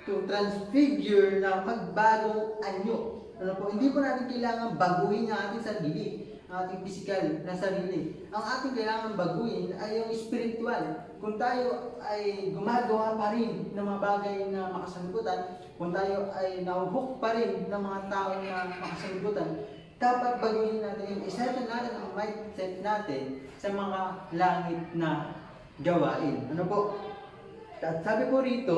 [SPEAKER 8] to transfigure na magbagong anyo. Ano po, hindi po natin kailangan baguhin ang ating sarili, ang ating physical na sarili. Ang ating kailangan baguhin ay yung spiritual. Kung tayo ay gumagawa pa rin ng mga bagay na makasanlibutan, kung tayo ay nahuhook pa rin ng mga tao na makasanlibutan, dapat baguhin natin yung isettle natin ang mindset natin sa mga langit na gawain. Ano po? At sabi po rito,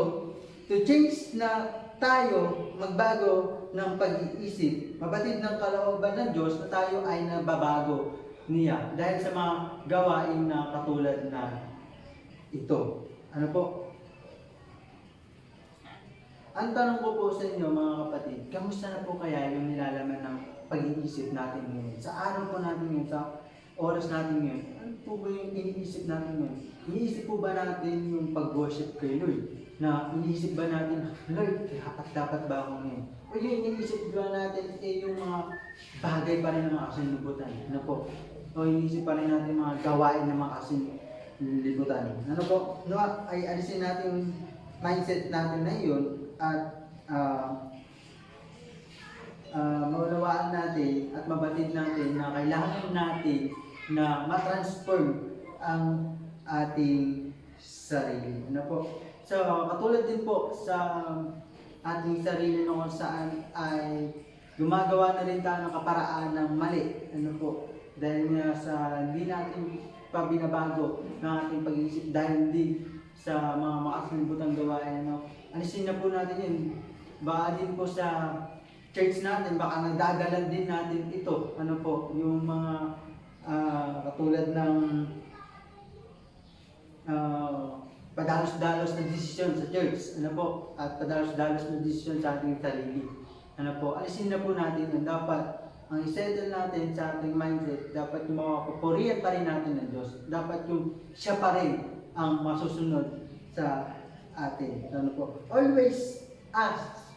[SPEAKER 8] to change na tayo magbago ng pag-iisip, mabatid ng kalooban ng Diyos na tayo ay nababago niya dahil sa mga gawain na katulad na ito. Ano po? Ang tanong ko po sa inyo mga kapatid, kamusta na po kaya yung nilalaman ng pag-iisip natin ngayon? Sa araw po natin ngayon, sa oras natin ngayon, ano po ba yung iniisip natin ngayon? Iniisip po ba natin yung pag-worship kay Lord? Na iniisip ba natin, Lord, dapat ba ako ngayon? O yung iniisip ba natin yung mga bagay pa rin ng mga kasinlibutan? Ano po? O iniisip pa rin natin mga gawain ng mga kasinlibutan? Ano po? No, ay alisin natin yung mindset natin na yun at maunawaan natin at mabatid natin na kailangan natin na matransform ang ating sarili. Ano po? So, katulad din po sa ating sarili na kung saan ay gumagawa na rin tayo ng kaparaan ng mali. Ano po? Dahil nga sa hindi natin pa binabago ng ating pag-iisip dahil hindi sa mga makasanlibutang gawain. Ano? Alisin na po natin yun. Baka din po sa church natin, baka nagdagalan din natin ito. Ano po? Yung mga katulad ng padalos-dalos na desisyon sa church, ano po, at padalos-dalos na desisyon sa ating sarili. Ano po, alisin na po natin yung dapat ang isettle natin sa ating mindset, dapat yung mapapurihan pa rin natin ng Diyos. Dapat yung siya pa rin ang masusunod sa atin. Ano po? Always ask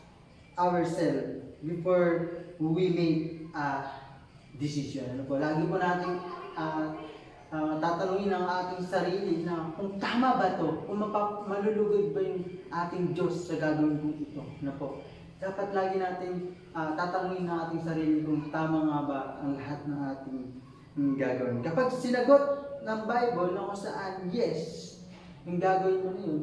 [SPEAKER 8] ourselves before we make a decision. Ano po? Lagi po natin tatanungin ang ating sarili na kung tama ba to, kung malulugod ba yung ating Diyos sa gagawin kong ito. Ano po? Dapat lagi natin tatanungin ang ating sarili kung tama nga ba ang lahat ng ating gagawin. Kapag sinagot ng Bible na kung saan yes, yung gagawin mo na yun,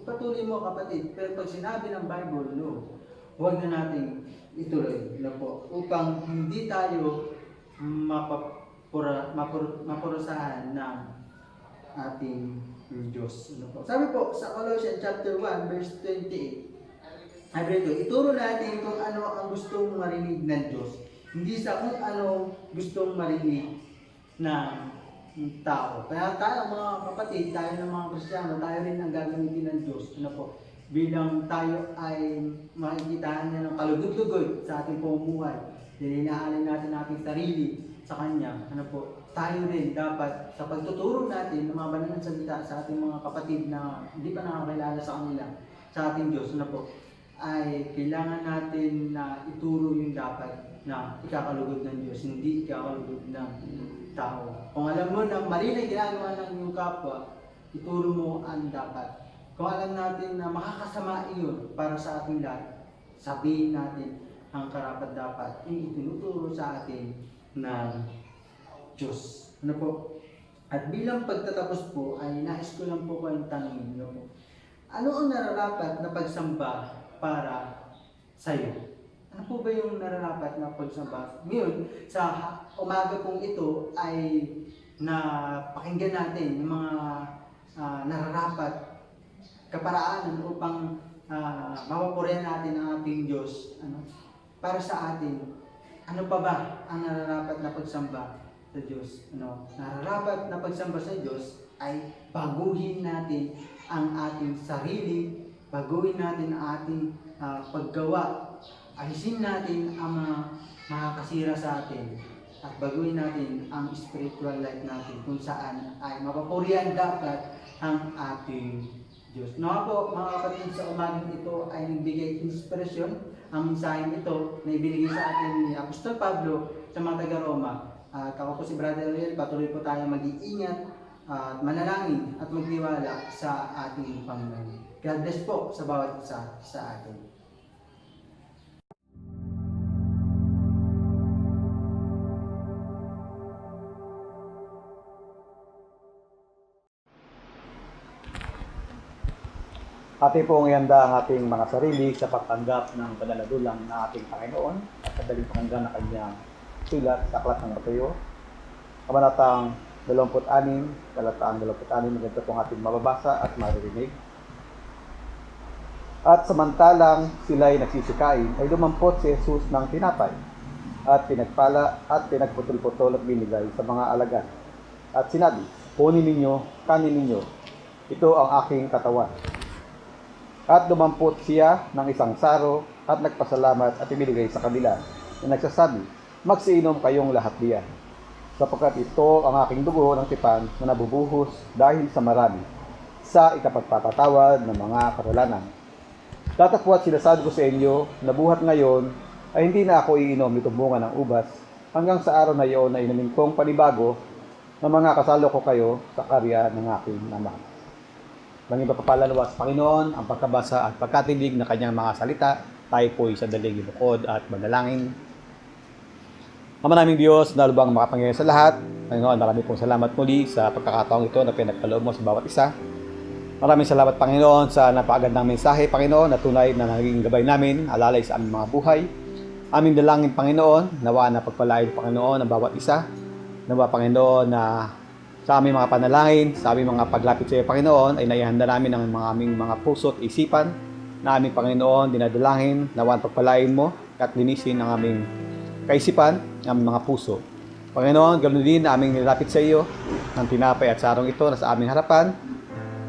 [SPEAKER 8] patuloy mo kapatid. Pero pag sinabi ng Bible, no, huwag na natin ituloy. Ano po? Upang hindi tayo mapurusahan ng ating Diyos. Ano po? Sabi po sa Colossians chapter 1 verse 28, sabi ito, ituro natin kung ano ang gustong marinig ng Diyos. Hindi sa kung ano gustong marinig ng tao. Kaya tayo mga kapatid, tayo ng mga Kristiyano, tayo rin ang gagamitin ng Diyos. Ano po? Bilang tayo ay makikitaan niya ng kalugod-lugod sa ating pamumuhay. Dinaanin natin ating sarili sa Kanya. Ano po? Tayo rin dapat sa pagtuturo natin ng mga banal na salita sa ating mga kapatid na hindi pa nakakilala sa kanila, sa ating Diyos. Ano po? Ay kailangan natin na ituro yung dapat na ikakalugod ng Diyos, hindi ikakalugod ng tao. Kung alam mo na mali na ginagawa ng iyong kapwa, ituro mo ang dapat. Kung alam natin na makakasama iyon para sa ating lahat, sabihin natin ang karapat-dapat yung itinuturo sa atin ng Diyos. Ano po? At bilang pagtatapos po, ay nais ko lang po kayong tanongin. Ano po? Ano ang nararapat na pagsamba para sa iyo? Ano po ba yung nararapat na pagsamba? Ngayon, sa umaga pong ito ay napakinggan natin yung mga nararapat kaparaanan upang mapapurihan natin ang ating Diyos. Para sa atin, ano pa ba ang nararapat na pagsamba sa Diyos? Nararapat na pagsamba sa Diyos ay baguhin natin ang ating sarili, baguhin natin ang ating paggawa, alisin natin ang mga makakasira sa atin, at baguhin natin ang spiritual life natin kung saan ay mapapurihan dapat ang ating Diyos. Nga po mga kapatid, sa umagang ito ay nagbigay inspirasyon ang mensaheng ito na ibinigay sa atin ni Apostol Pablo sa mga taga-Roma. At ako po si Brother Ariel, patuloy po tayo mag-iingat at manalangin at magtiwala sa ating Panginoon. God bless po sa bawat isa sa atin.
[SPEAKER 5] Ating pong ihanda ang ating mga sarili sa pagtanggap ng panaladulang na ating Panginoon at kadaling pakinggan na kanyang sulat sa Aklat ng Mateo. Kabanatang 26, talataan 26, maganda pong ating mababasa at maririnig. At samantalang sila'y nagsisikain, ay lumampot si Jesus ng tinapay at pinagpala at pinagputol-putol at binigay sa mga alagad. At sinabi, kunin ninyo, kanin ninyo, ito ang aking katawan. At lumampot siya ng isang saro at nagpasalamat at ibinigay sa kanila na nagsasabi, magsiinom kayong lahat diyan, sapagkat ito ang aking dugo ng tipan na nabubuhos dahil sa marami sa ikapagpapatawad ng mga kasalanan. Datapwat sinasabi ko sa inyo na buhat ngayon ay hindi na ako iinom nitong bunga ng ubas hanggang sa araw na iyon na inumin kong panibago ng mga kasalo ko kayo sa karya ng aking Ama. Nanging papapalalawas Panginoon ang pagkabasa at pagkatinig na kanyang mga salita. Tayo po'y sa dalig ibukod at manalangin. Ama naming Diyos, na lubang makapangyarihan sa lahat. Panginoon, marami pong salamat muli sa pagkakataong ito na pinagkaloob mo sa bawat isa. Maraming salamat Panginoon sa napakagandang mensahe Panginoon na tunay na naging gabay namin, alalay sa aming mga buhay. Aming dalangin Panginoon, nawa na pagpalain Panginoon ang bawat isa. Nawa Panginoon na sa aming mga panalangin, sa aming mga paglapit sa iyo, Panginoon, ay naihanda namin ang aming mga puso at isipan na aming Panginoon, dinadalangin, nawaan pagpalain mo at linisin ang aming kaisipan, ang aming mga puso. Panginoon, ganoon din na aming nilapit sa iyo ng tinapay at sarong ito na sa aming harapan,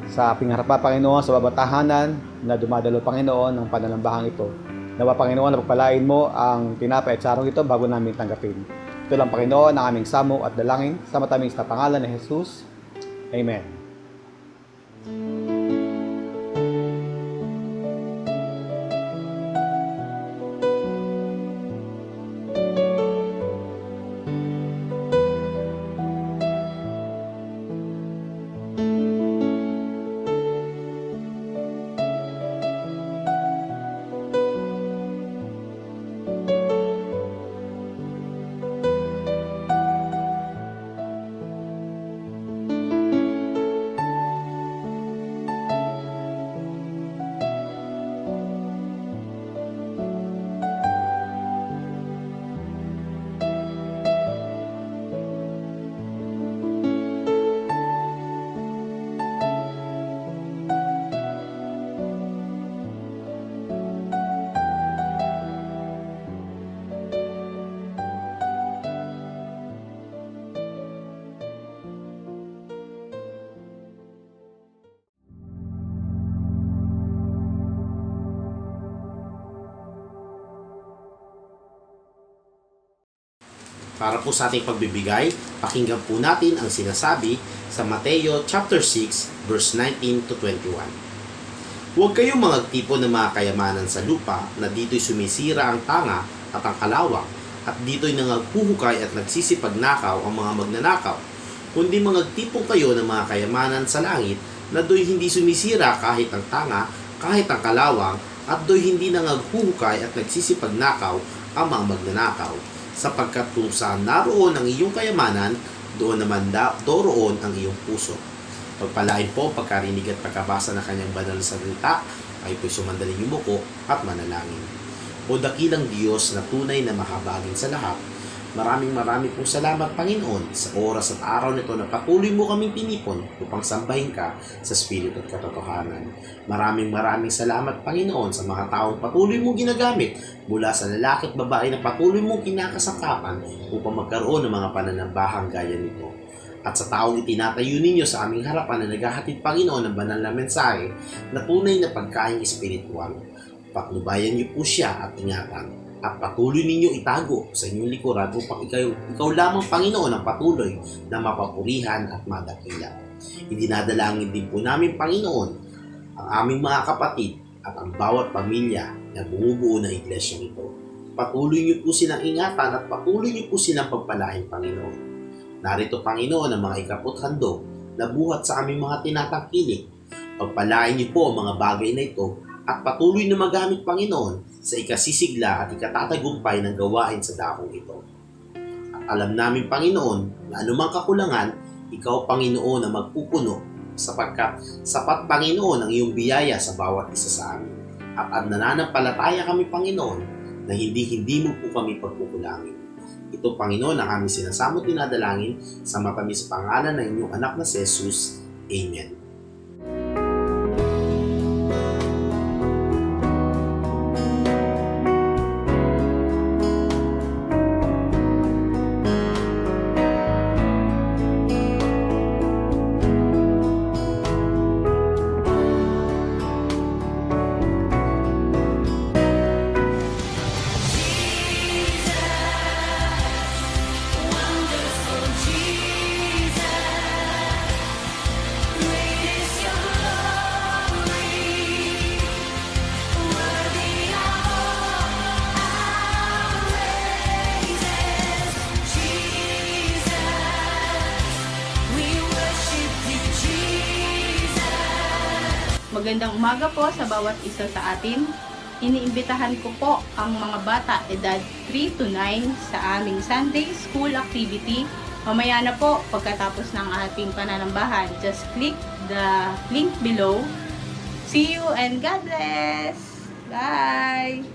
[SPEAKER 5] sa aming harapan, Panginoon, sa babatahanan na dumadalo, Panginoon, ng panalambahang ito.
[SPEAKER 9] Nawa Panginoon na pagpalain mo ang tinapay at sarong ito bago namin tanggapin. Ito lang Panginoon ang aming samo at dalangin sa matamis na pangalan ni Jesus. Amen.
[SPEAKER 10] Para po sa ating pagbibigay, pakinggan po natin ang sinasabi sa Mateo chapter 6 verse 19 to 21. Huwag kayong magtipon ng mga kayamanan sa lupa na dito'y sumisira ang tanga at ang kalawang at dito'y nangaghuhukay at nagsisipagnakaw ang mga magnanakaw. Kundi magtipon kayo ng mga kayamanan sa langit na do'y hindi sumisira kahit ang tanga, kahit ang kalawang at do'y hindi nangaghuhukay at nagsisipagnakaw ang mga magnanakaw. Sapagkat kung saan naroon ang iyong kayamanan, doon naman doroon ang iyong puso. Pagpalain po pagkarinig at pagkabasa ng kanyang banal na salita, ay po'y sumandaling yumuko at manalangin. O dakilang Diyos na tunay na mahabagin sa lahat, maraming pong salamat Panginoon sa oras at araw nito na patuloy mo kaming pinipon upang sambahin ka sa Espiritu at katotohanan. Maraming salamat Panginoon sa mga taong patuloy mo ginagamit mula sa lalaki at babae na patuloy mo kinakasangkapan upang magkaroon ng mga pananambahang gaya nito. At sa taong itinatayo ninyo sa aming harapan na naghahatid Panginoon ng banal na mensahe na tunay na pagkaing espiritual. Patnubayan niyo po siya at ingatan. At patuloy ninyo itago sa inyong likuran upang ikaw lamang Panginoon ang patuloy na mapapurihan at madakila. Idinadalangin din po namin Panginoon ang aming mga kapatid at ang bawat pamilya na bumubuo ng iglesia nito. Patuloy niyo po silang ingatan at patuloy niyo po silang pagpalain Panginoon. Narito Panginoon ang mga ikaputhandog na buhat sa aming mga tinatangkilik. Pagpalain niyo po ang mga bagay na ito at patuloy na magamit Panginoon sa ikasisigla at ikatatagumpay ng gawain sa dakong ito. At alam namin Panginoon na anumang kakulangan, ikaw Panginoon na magpupuno sapagkat sapat Panginoon ang iyong biyaya sa bawat isa sa amin. At nananampalataya kami Panginoon na hindi mo po kami pagkukulangin. Ito Panginoon ang aming sinasamot dinadalangin sa matamis pangalan ng inyong anak na si Jesus. Amen.
[SPEAKER 1] Wonderful Jesus, great is your glory, worthy of all our praises. Jesus, we worship you, Jesus.
[SPEAKER 11] Magandang umaga po sa bawat isa sa atin. Iniimbitahan ko po ang mga bata edad 3 to 9 sa aming Sunday School activity. Mamaya na po pagkatapos ng ating pananambahan. Just click the link below. See you and God bless! Bye!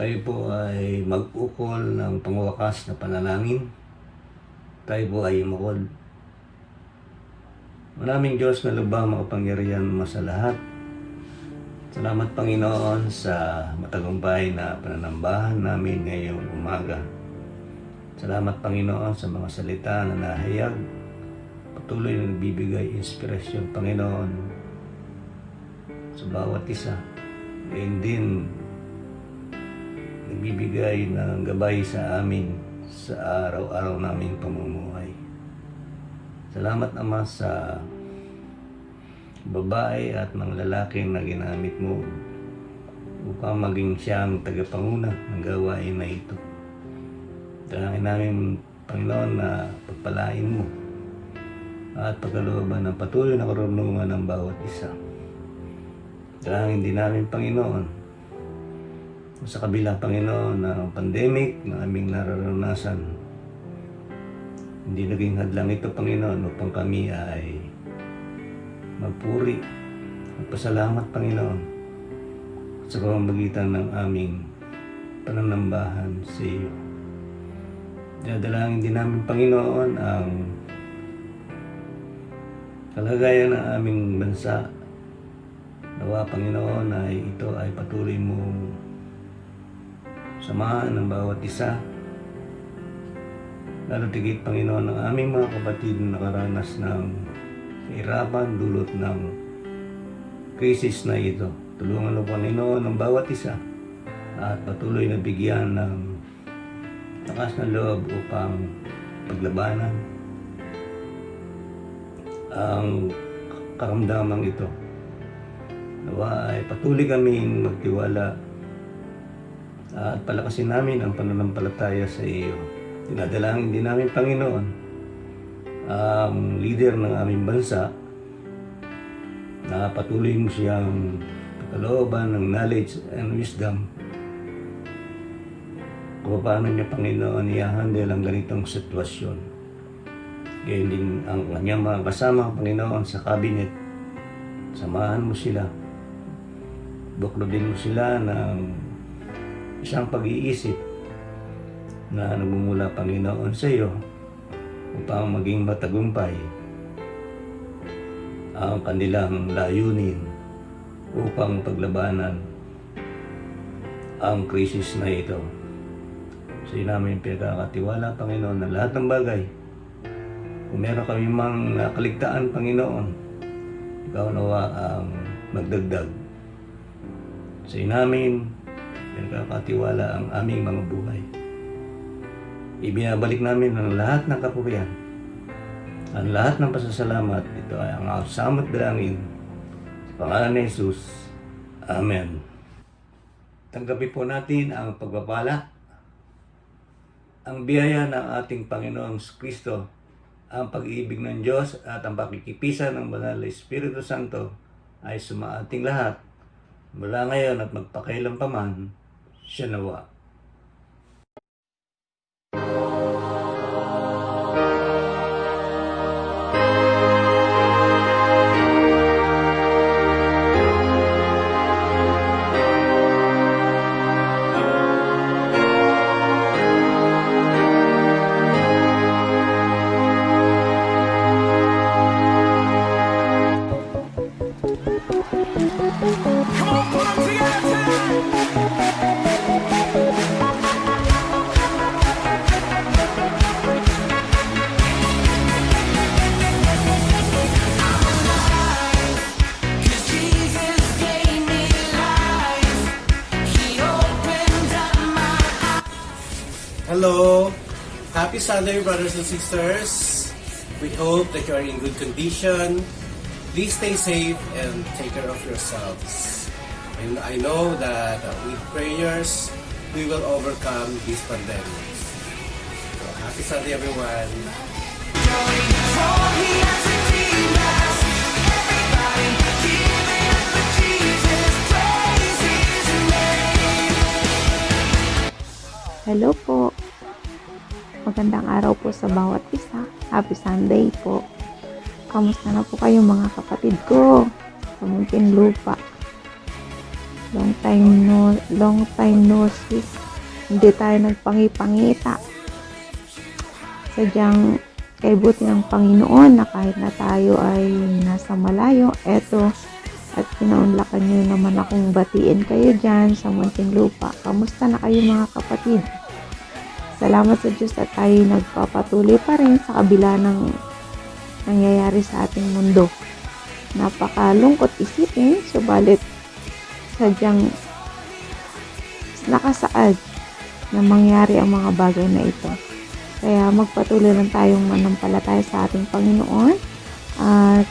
[SPEAKER 6] tayo po ay mag-ukol ng pangwakas na panalangin. Tayo po ay umukol. Maraming Diyos na lubhang makapangyarihan sa lahat. Salamat Panginoon sa matagumpay na pananambahan namin ngayong umaga. Salamat Panginoon sa mga salita na nahayag. Patuloy na nagbibigay inspirasyon Panginoon sa bawat isa. Gayon din nagbibigay ng gabay sa amin sa araw-araw naming pamumuhay. Salamat Ama sa babae at mga lalaki na ginamit mo upang maging siyang tagapanguna ng gawain na ito. Dalangin namin Panginoon na pagpalain mo at pagkalooban ng patuloy na karunungan ng bawat isa. Dalangin din namin Panginoon sa kabila Panginoon ng pandemic na aming nararanasan. Hindi naging hadlang ito Panginoon upang kami ay magpuri at pasalamat Panginoon sa pamamagitan ng aming pananambahan sa iyo. Dadalangin din namin Panginoon ang kalagayan ng aming bansa. Nawa Panginoon ay ito ay patuloy mong samahan ng bawat isa. Lalo tigit Panginoon ng aming mga kapatid na nakaranas ng kahirapan dulot ng krisis na ito. Tulungan mo Panginoon ng bawat isa at patuloy na bigyan ng lakas ng loob upang paglabanan ang karamdamang ito. Nawa ay patuloy kaming magtiwala at palakasin namin ang pananampalataya sa iyo. Dinadalangin din namin Panginoon ang leader ng aming bansa na patuloy mo siyang kalooban ng knowledge and wisdom kung paano niya Panginoon i-handle ang ganitong sitwasyon. Gayon din ang kanyang mga kasama Panginoon sa cabinet. Samahan mo sila. Buklodin mo sila ng isang pag-iisip na nagmumula Panginoon sa iyo upang maging matagumpay ang kanilang layunin upang paglabanan ang krisis na ito. Sa iyo namin pinagkakatiwala Panginoon na lahat ng bagay. Kung meron kami mang nakaligtaan Panginoon, ikaw nawa ang magdagdag. Sa iyo namin pinagkakatiwala ang aming mga buhay. Ibinabalik namin ang lahat ng kapurihan, ang lahat ng pasasalamat. Ito ay ang asamat dalangin sa pangalan ni Jesus. Amen. Tanggapin po natin ang pagpapala, ang biyaya ng ating Panginoong Kristo, ang pag-ibig ng Diyos at ang pakikipisan ng Banal na Espiritu Santo ay sumaating lahat mula ngayon at magpakailanpaman. Siya nawa.
[SPEAKER 12] Hello! Happy Sunday, brothers and sisters. We hope that you are in good condition. Please stay safe and take care of yourselves. And I know that with prayers, we will overcome this pandemic. So, happy Sunday, everyone.
[SPEAKER 13] Hello po. Magandang araw po sa bawat isa. Happy Sunday po. Kamusta na po kayo mga kapatid ko sa Muntinlupa? Long time no see. hindi tayo nagpangi-pangita. Sadyang kay buti ng Panginoon na kahit na tayo ay nasa malayo, eto, at pinaunlakan nyo naman akong batiin kayo dyan sa Muntinlupa. Kamusta na kayo mga kapatid? Salamat sa Diyos at tayo nagpapatuloy pa rin sa kabila ng nangyayari sa ating mundo. Napakalungkot isipin, subalit sadyang nakasaad na mangyari ang mga bagay na ito. Kaya magpatuloy lang tayong manampalataya sa ating Panginoon at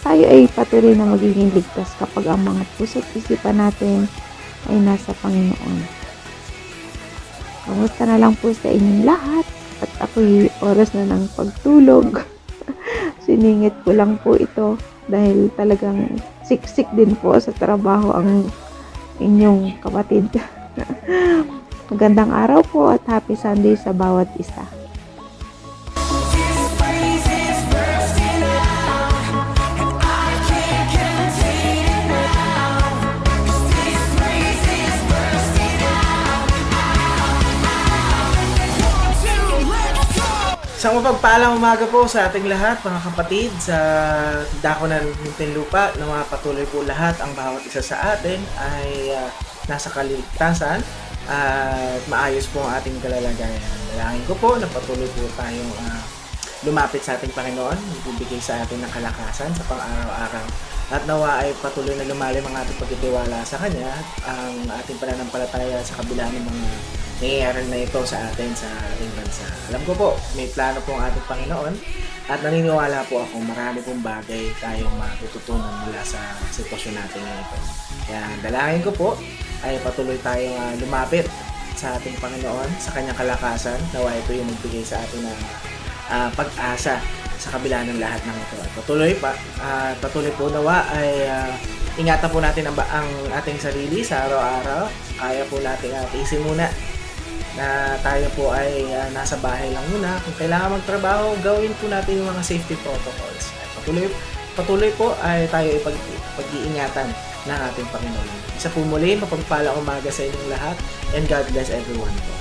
[SPEAKER 13] tayo ay patuloy na magiging ligtas kapag ang mga puso't isipan natin ay nasa Panginoon. Kamusta na lang po sa inyong lahat at ako'y oras na ng pagtulog. Siningit ko lang po ito dahil talagang siksik din po sa trabaho ang inyong kapatid. Magandang araw po at happy Sunday sa bawat isa.
[SPEAKER 8] Isang mapagpalang umaga po sa ating lahat, mga kapatid, sa dako ng Muntinlupa, na mapatuloy po lahat ang bawat isa sa atin ay nasa kaligtasan at maayos po ang ating kalalagayan. Dalangin ko po na patuloy po tayong lumapit sa ating Panginoon, magbibigay sa atin ng kalakasan sa pang-araw-araw. At nawa ay patuloy na lumalim ang ating pagtitiwala sa Kanya, ang ating pananampalataya sa kabila ng mga nangyayari na ito sa atin sa ating bansa. Alam ko po, may plano po ang ating Panginoon at naniniwala po ako marami pong bagay tayong matututunan mula sa sitwasyon natin ito. Kaya dalangin ko po ay patuloy tayong lumapit sa ating Panginoon, sa Kanyang kalakasan, nawa ito yung magbigay sa atin ng pag-asa sa kabila ng lahat ng ito. At patuloy po nawa ay ingatan po natin ang ating sarili sa araw-araw. Kaya po natin tiisin muna na tayo po ay nasa bahay lang muna. Kung kailangan magtrabaho, gawin po natin yung mga safety protocols. At patuloy po ay tayo ay pag-iingatan ng ating Panginoon. Isa po muli, mapagpalang umaga sa inyong lahat, and God bless everyone po.